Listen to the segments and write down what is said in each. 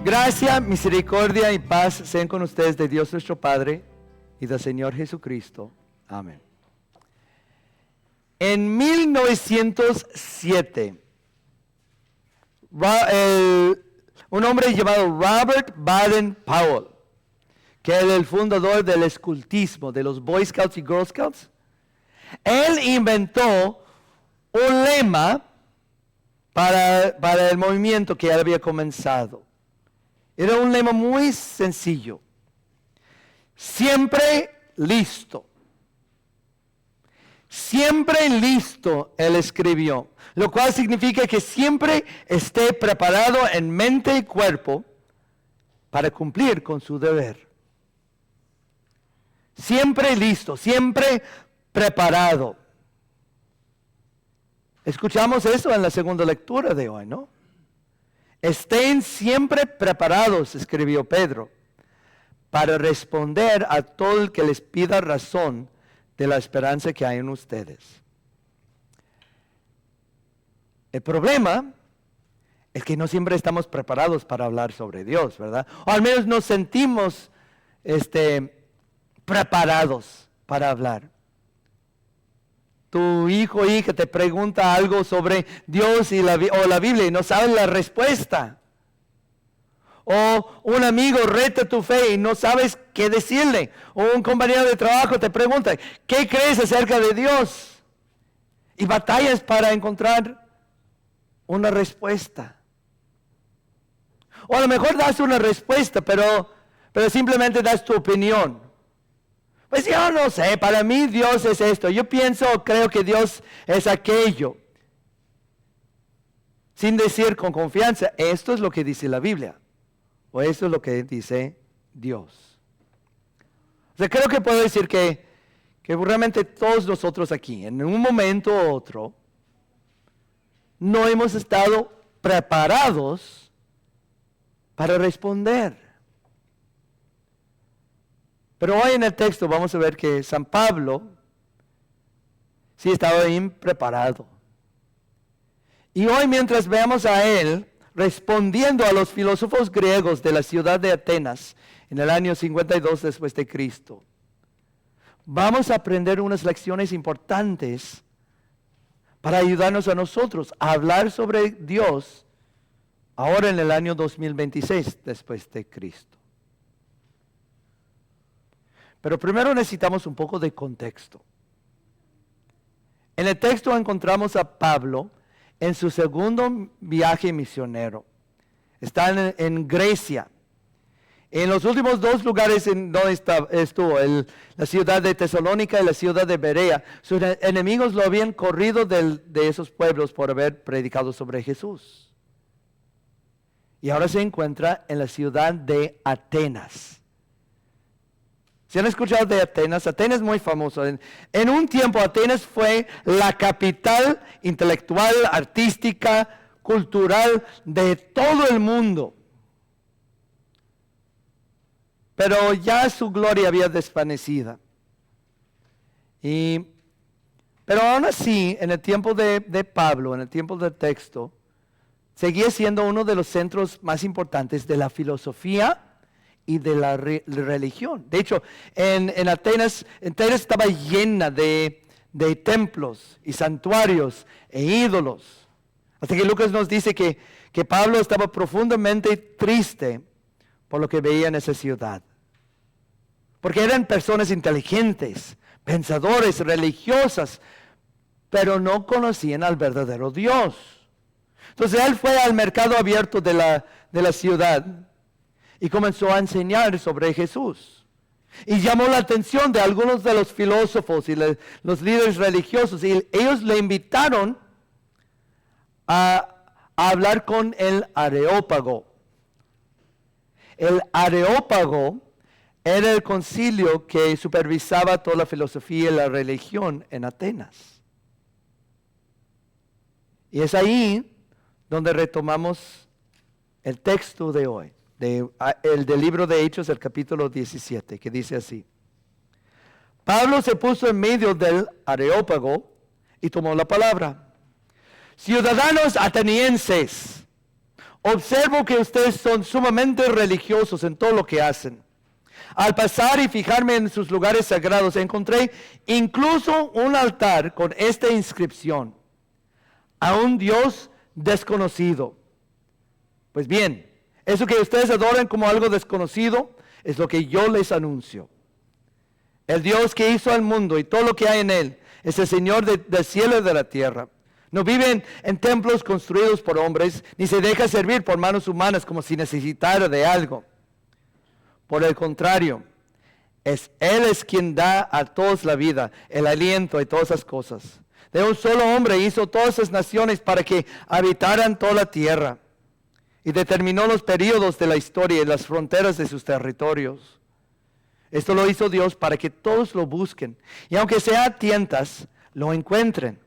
Gracia, misericordia y paz sean con ustedes de Dios nuestro Padre y del Señor Jesucristo. Amén. En 1907, un hombre llamado Robert Baden-Powell, que es el fundador del escultismo, de los Boy Scouts y Girl Scouts, él inventó un lema para el movimiento que él había comenzado. Era un lema muy sencillo. Siempre listo. Siempre listo, él escribió. Lo cual significa que siempre esté preparado en mente y cuerpo para cumplir con su deber. Siempre listo, siempre preparado. Escuchamos eso en la segunda lectura de hoy, ¿no? Estén siempre preparados, escribió Pedro, para responder a todo el que les pida razón de la esperanza que hay en ustedes. El problema es que no siempre estamos preparados para hablar sobre Dios, ¿verdad? O al menos nos sentimos preparados para hablar. Tu hijo o hija te pregunta algo sobre Dios o la Biblia y no sabes la respuesta. O un amigo reta tu fe y no sabes qué decirle. O un compañero de trabajo te pregunta, ¿qué crees acerca de Dios? Y batallas para encontrar una respuesta. O a lo mejor das una respuesta, pero simplemente das tu opinión. Pues yo no sé, para mí Dios es esto. Yo creo que Dios es aquello. Sin decir con confianza, esto es lo que dice la Biblia. O esto es lo que dice Dios. O sea, creo que puedo decir que realmente todos nosotros aquí, en un momento u otro, no hemos estado preparados para responder. Pero hoy en el texto vamos a ver que San Pablo sí estaba impreparado. Y hoy mientras veamos a él respondiendo a los filósofos griegos de la ciudad de Atenas en el año 52 después de Cristo, vamos a aprender unas lecciones importantes para ayudarnos a nosotros a hablar sobre Dios ahora en el año 2026 después de Cristo. Pero primero necesitamos un poco de contexto. En el texto encontramos a Pablo en su segundo viaje misionero. Está en Grecia. En los últimos dos lugares en donde estuvo, la ciudad de Tesalónica y la ciudad de Berea, sus enemigos lo habían corrido de esos pueblos por haber predicado sobre Jesús. Y ahora se encuentra en la ciudad de Atenas. ¿Se han escuchado de Atenas? Atenas es muy famoso. En un tiempo Atenas fue la capital intelectual, artística, cultural de todo el mundo. Pero ya su gloria había desvanecido. Pero aún así, en el tiempo de Pablo, en el tiempo del texto, seguía siendo uno de los centros más importantes de la filosofía y de la religión. De hecho, en Atenas estaba llena de templos y santuarios e ídolos. Hasta que Lucas nos dice que Pablo estaba profundamente triste por lo que veía en esa ciudad. Porque eran personas inteligentes, pensadores, religiosas, pero no conocían al verdadero Dios. Entonces él fue al mercado abierto de la ciudad y comenzó a enseñar sobre Jesús. Y llamó la atención de algunos de los filósofos y los líderes religiosos. Y ellos le invitaron a hablar con el Areópago. El Areópago era el concilio que supervisaba toda la filosofía y la religión en Atenas. Y es ahí donde retomamos el texto de hoy. El del libro de Hechos, el capítulo 17, que dice así: Pablo se puso en medio del Areópago y tomó la palabra. Ciudadanos atenienses, observo que ustedes son sumamente religiosos en todo lo que hacen. Al pasar y fijarme en sus lugares sagrados, encontré incluso un altar con esta inscripción: a un Dios desconocido. Pues bien, eso que ustedes adoran como algo desconocido es lo que yo les anuncio. El Dios que hizo al mundo y todo lo que hay en él es el Señor del cielo y de la tierra. No vive en templos construidos por hombres, ni se deja servir por manos humanas como si necesitara de algo. Por el contrario, Él es quien da a todos la vida, el aliento y todas esas cosas. De un solo hombre hizo todas esas naciones para que habitaran toda la tierra. Y determinó los periodos de la historia y las fronteras de sus territorios. Esto lo hizo Dios para que todos lo busquen. Y aunque sea a tientas, lo encuentren.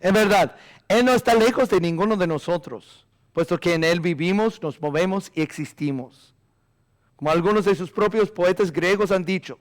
En verdad, Él no está lejos de ninguno de nosotros, puesto que en Él vivimos, nos movemos y existimos. Como algunos de sus propios poetas griegos han dicho,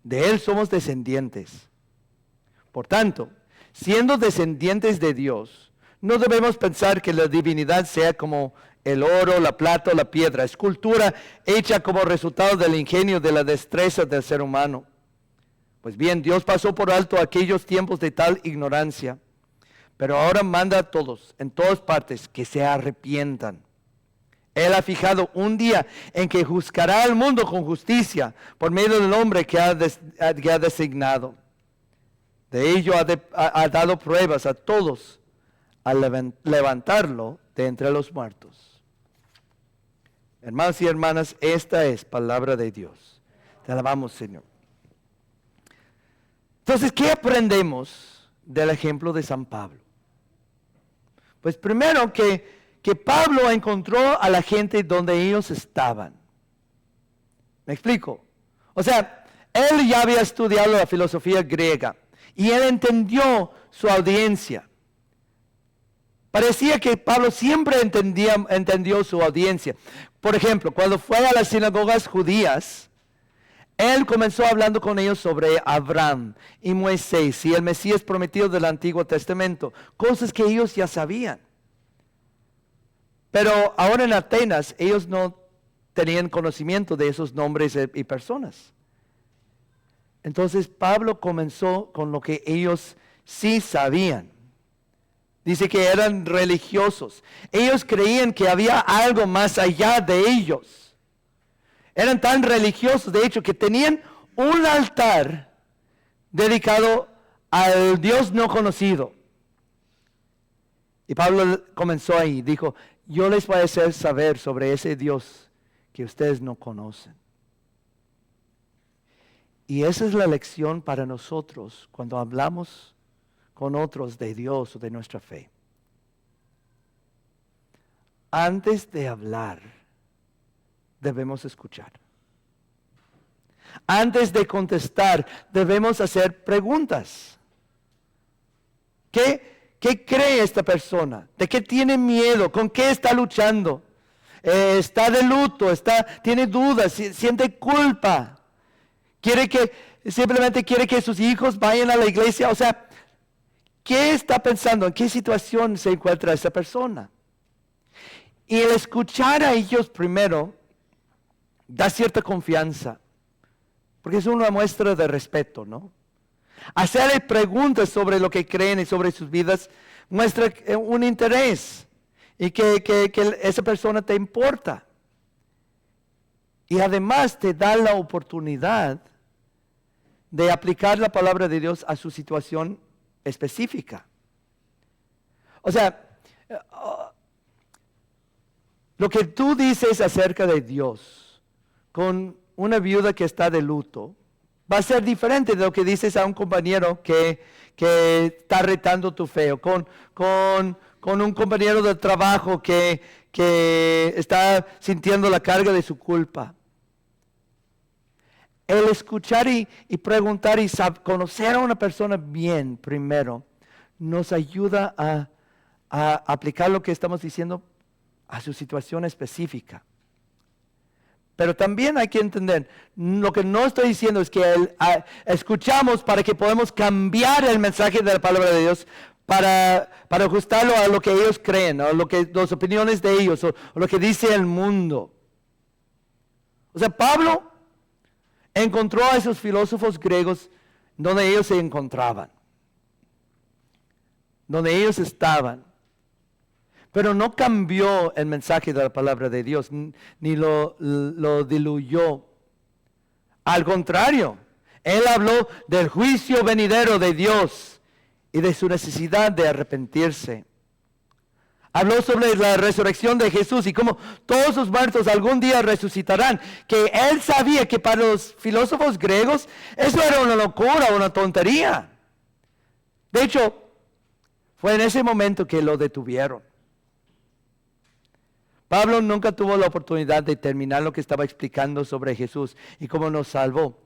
de Él somos descendientes. Por tanto, siendo descendientes de Dios, no debemos pensar que la divinidad sea como el oro, la plata o la piedra, escultura hecha como resultado del ingenio, de la destreza del ser humano. Pues bien, Dios pasó por alto aquellos tiempos de tal ignorancia, pero ahora manda a todos, en todas partes, que se arrepientan. Él ha fijado un día en que juzgará al mundo con justicia por medio del hombre que ha designado. De ello ha dado pruebas a todos al levantarlo de entre los muertos. Hermanos y hermanas, esta es palabra de Dios. Te alabamos, Señor. Entonces, ¿qué aprendemos del ejemplo de San Pablo? Pues primero que Pablo encontró a la gente donde ellos estaban. ¿Me explico? O sea, él ya había estudiado la filosofía griega y él entendió su audiencia. Parecía que Pablo siempre entendió su audiencia. Por ejemplo, cuando fue a las sinagogas judías, él comenzó hablando con ellos sobre Abraham y Moisés y el Mesías prometido del Antiguo Testamento, cosas que ellos ya sabían. Pero ahora en Atenas ellos no tenían conocimiento de esos nombres y personas. Entonces Pablo comenzó con lo que ellos sí sabían. Dice que eran religiosos. Ellos creían que había algo más allá de ellos. Eran tan religiosos, de hecho, que tenían un altar dedicado al Dios no conocido. Y Pablo comenzó ahí, dijo, yo les voy a hacer saber sobre ese Dios que ustedes no conocen. Y esa es la lección para nosotros cuando hablamos con otros de Dios o de nuestra fe. Antes de hablar, debemos escuchar. Antes de contestar, debemos hacer preguntas. ¿Qué cree esta persona? ¿De qué tiene miedo? ¿Con qué está luchando? ¿Está de luto? ¿Tiene dudas? ¿Siente culpa? Simplemente quiere que sus hijos vayan a la iglesia? O sea, ¿qué está pensando? ¿En qué situación se encuentra esa persona? Y el escuchar a ellos primero da cierta confianza, porque es una muestra de respeto, ¿no? Hacerle preguntas sobre lo que creen y sobre sus vidas muestra un interés y que esa persona te importa. Y además te da la oportunidad de aplicar la palabra de Dios a su situación específica. O sea, lo que tú dices acerca de Dios con una viuda que está de luto va a ser diferente de lo que dices a un compañero que está retando tu fe, o con un compañero de trabajo que está sintiendo la carga de su culpa. El escuchar y preguntar y conocer a una persona bien primero nos ayuda a aplicar lo que estamos diciendo a su situación específica. Pero también hay que entender, lo que no estoy diciendo es que escuchamos para que podamos cambiar el mensaje de la palabra de Dios para ajustarlo a lo que ellos creen, a las opiniones de ellos, o lo que dice el mundo. O sea, Pablo encontró a esos filósofos griegos donde ellos se encontraban, donde ellos estaban. Pero no cambió el mensaje de la palabra de Dios, ni lo diluyó. Al contrario, él habló del juicio venidero de Dios y de su necesidad de arrepentirse. Habló sobre la resurrección de Jesús y cómo todos los muertos algún día resucitarán. Que él sabía que para los filósofos griegos eso era una locura, una tontería. De hecho, fue en ese momento que lo detuvieron. Pablo nunca tuvo la oportunidad de terminar lo que estaba explicando sobre Jesús y cómo nos salvó.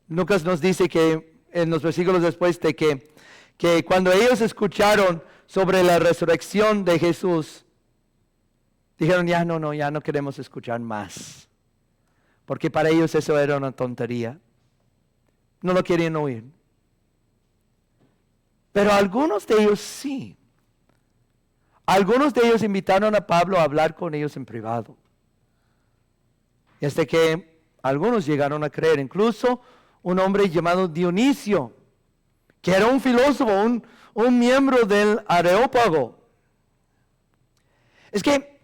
Lucas nos dice que en los versículos después de que cuando ellos escucharon sobre la resurrección de Jesús, dijeron, ya no queremos escuchar más. Porque para ellos eso era una tontería. No lo querían oír. Pero algunos de ellos sí. Algunos de ellos invitaron a Pablo a hablar con ellos en privado. Y hasta que algunos llegaron a creer. Incluso un hombre llamado Dionisio, que era un filósofo, un miembro del Areópago. Es que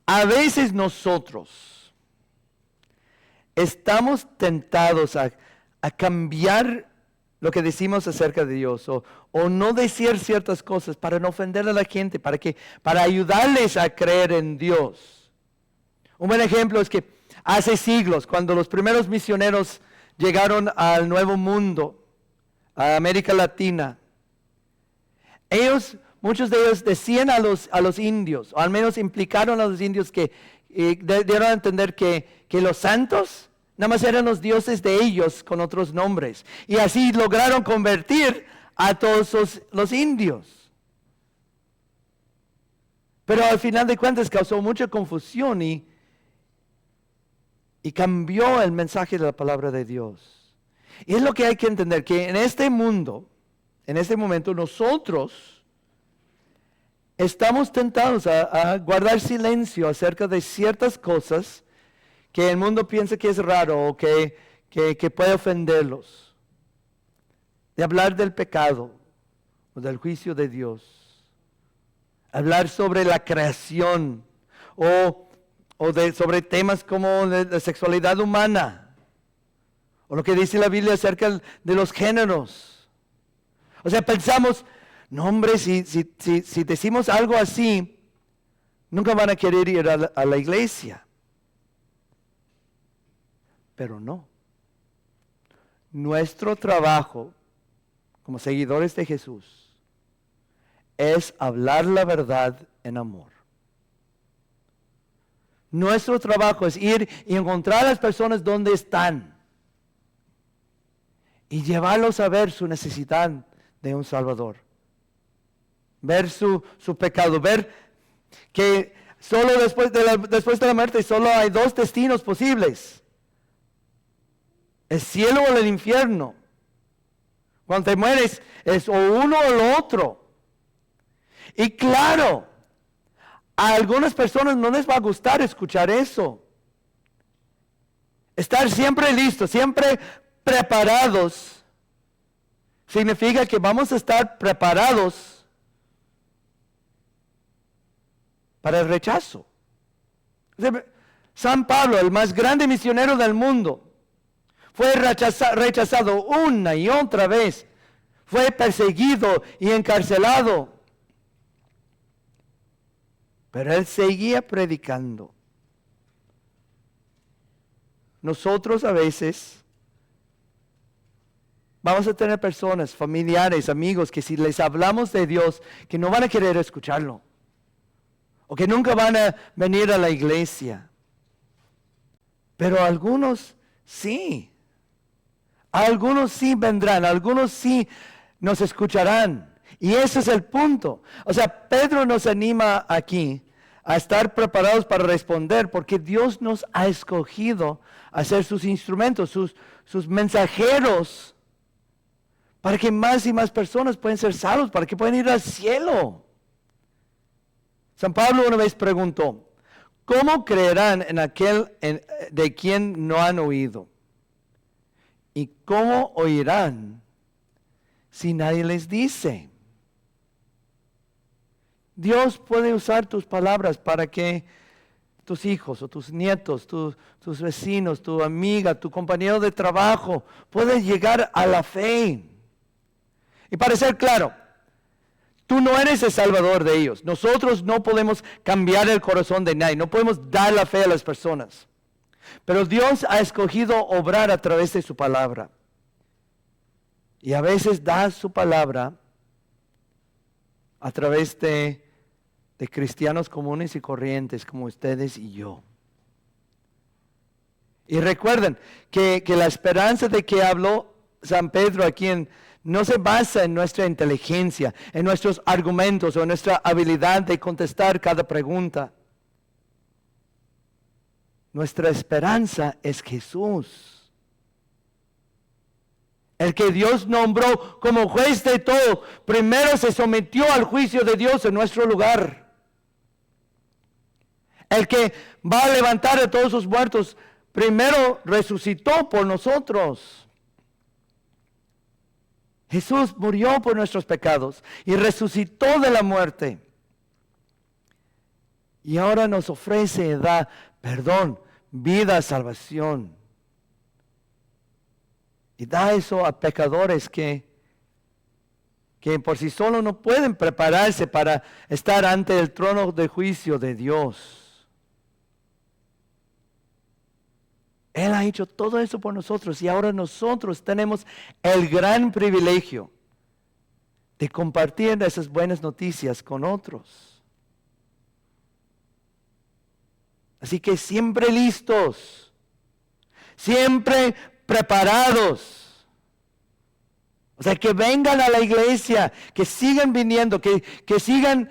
a veces nosotros estamos tentados a cambiar lo que decimos acerca de Dios, o no decir ciertas cosas para no ofender a la gente, para ayudarles a creer en Dios. Un buen ejemplo es que hace siglos, cuando los primeros misioneros llegaron al Nuevo Mundo, a América Latina, muchos de ellos decían a los indios, o al menos implicaron a los indios que dieron a entender que los santos nada más eran los dioses de ellos con otros nombres. Y así lograron convertir a todos los indios. Pero al final de cuentas causó mucha confusión y cambió el mensaje de la palabra de Dios. Y es lo que hay que entender, que en este mundo, en este momento, nosotros estamos tentados a guardar silencio acerca de ciertas cosas que el mundo piensa que es raro o que puede ofenderlos. De hablar del pecado o del juicio de Dios. Hablar sobre la creación o sobre temas como la sexualidad humana. O lo que dice la Biblia acerca de los géneros. O sea, pensamos, no hombre, si decimos algo así, nunca van a querer ir a la iglesia. Pero no. Nuestro trabajo como seguidores de Jesús es hablar la verdad en amor. Nuestro trabajo es ir y encontrar a las personas donde están y llevarlos a ver su necesidad de un Salvador. Ver su pecado, ver que solo después de la muerte solo hay dos destinos posibles. El cielo o el infierno. Cuando te mueres es o uno o lo otro. Y claro, a algunas personas no les va a gustar escuchar eso. Estar siempre listos, siempre preparados, significa que vamos a estar preparados para el rechazo. San Pablo, el más grande misionero del mundo, fue rechazado una y otra vez. Fue perseguido y encarcelado. Pero él seguía predicando. Nosotros a veces vamos a tener personas, familiares, amigos, que si les hablamos de Dios, que no van a querer escucharlo. O que nunca van a venir a la iglesia. Pero algunos sí. Algunos sí vendrán, algunos sí nos escucharán. Y ese es el punto. O sea, Pedro nos anima aquí a estar preparados para responder, porque Dios nos ha escogido a ser sus instrumentos, sus mensajeros, para que más y más personas puedan ser salvos, para que puedan ir al cielo. San Pablo una vez preguntó, ¿cómo creerán en aquel de quien no han oído? ¿Y cómo oirán si nadie les dice? Dios puede usar tus palabras para que tus hijos o tus nietos, tus vecinos, tu amiga, tu compañero de trabajo puedan llegar a la fe. Y para ser claro, tú no eres el salvador de ellos. Nosotros no podemos cambiar el corazón de nadie, no podemos dar la fe a las personas. Pero Dios ha escogido obrar a través de su palabra. Y a veces da su palabra a través de cristianos comunes y corrientes como ustedes y yo. Y recuerden que la esperanza de que habló San Pedro aquí no se basa en nuestra inteligencia, en nuestros argumentos o en nuestra habilidad de contestar cada pregunta. Nuestra esperanza es Jesús, el que Dios nombró como juez de todo. Primero se sometió al juicio de Dios en nuestro lugar. El que va a levantar a todos sus muertos, primero resucitó por nosotros. Jesús murió por nuestros pecados y resucitó de la muerte. Y ahora nos ofrece, da perdón, vida, salvación. Y da eso a pecadores que por sí solos no pueden prepararse para estar ante el trono de juicio de Dios. Él ha hecho todo eso por nosotros y ahora nosotros tenemos el gran privilegio de compartir esas buenas noticias con otros. Así que siempre listos, siempre preparados. O sea, que vengan a la iglesia, que sigan viniendo, que sigan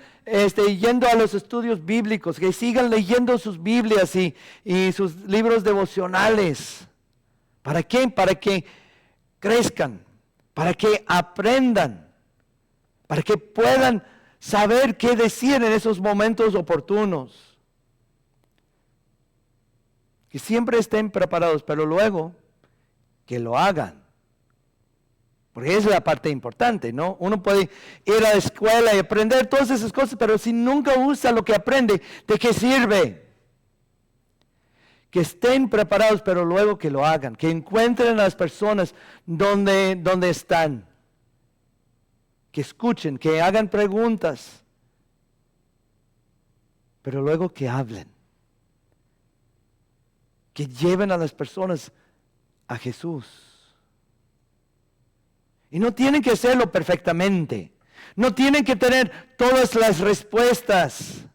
yendo a los estudios bíblicos, que sigan leyendo sus Biblias y sus libros devocionales. ¿Para qué? Para que crezcan, para que aprendan, para que puedan saber qué decir en esos momentos oportunos. Que siempre estén preparados, pero luego que lo hagan. Porque esa es la parte importante, ¿no? Uno puede ir a la escuela y aprender todas esas cosas, pero si nunca usa lo que aprende, ¿de qué sirve? Que estén preparados, pero luego que lo hagan. Que encuentren a las personas donde están. Que escuchen, que hagan preguntas. Pero luego que hablen. Que lleven a las personas a Jesús. Y no tienen que hacerlo perfectamente. No tienen que tener todas las respuestas.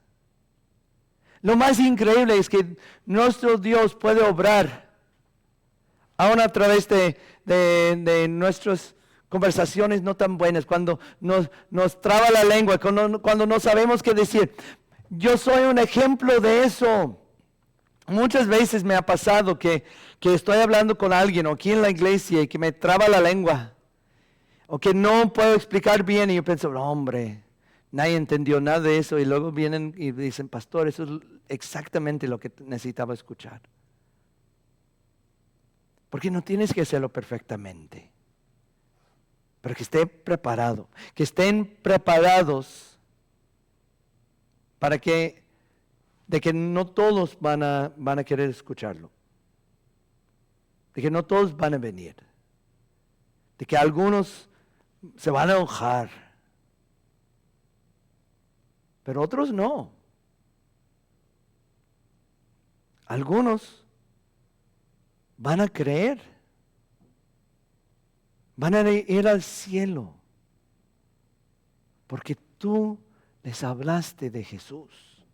Lo más increíble es que nuestro Dios puede obrar aún a través de nuestras conversaciones no tan buenas, cuando nos traba la lengua, cuando no sabemos qué decir. Yo soy un ejemplo de eso. Muchas veces me ha pasado que estoy hablando con alguien o aquí en la iglesia y que me traba la lengua. O que no puedo explicar bien y yo pienso, no, hombre, nadie entendió nada de eso. Y luego vienen y dicen, pastor, eso es exactamente lo que necesitaba escuchar. Porque no tienes que hacerlo perfectamente. Pero que esté preparado. Que estén preparados para que no todos van a querer escucharlo. De que no todos van a venir. De que algunos se van a enojar, pero otros no. Algunos van a creer, van a ir al cielo, porque tú les hablaste de Jesús,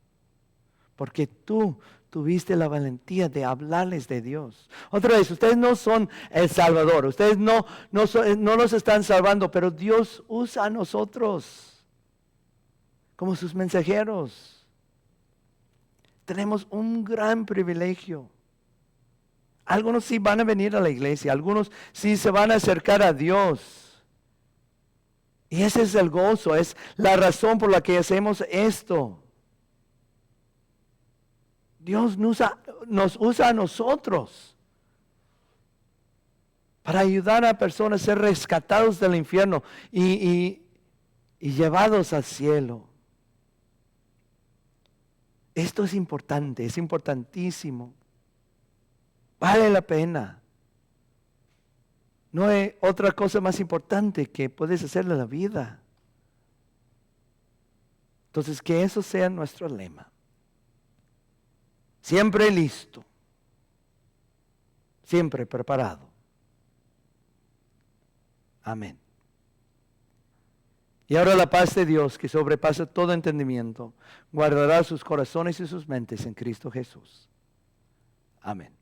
porque tú tuviste la valentía de hablarles de Dios. Otra vez, ustedes no son el Salvador, ustedes no los están salvando, pero Dios usa a nosotros como sus mensajeros. Tenemos un gran privilegio. Algunos sí van a venir a la iglesia, algunos sí se van a acercar a Dios, Y ese es el gozo, es la razón por la que hacemos esto. Dios nos usa a nosotros para ayudar a personas a ser rescatados del infierno y llevados al cielo. Esto es importante, es importantísimo. Vale la pena. No hay otra cosa más importante que puedes hacerle a la vida. Entonces, que eso sea nuestro lema. Siempre listo. Siempre preparado. Amén. Y ahora la paz de Dios, que sobrepasa todo entendimiento, guardará sus corazones y sus mentes en Cristo Jesús. Amén.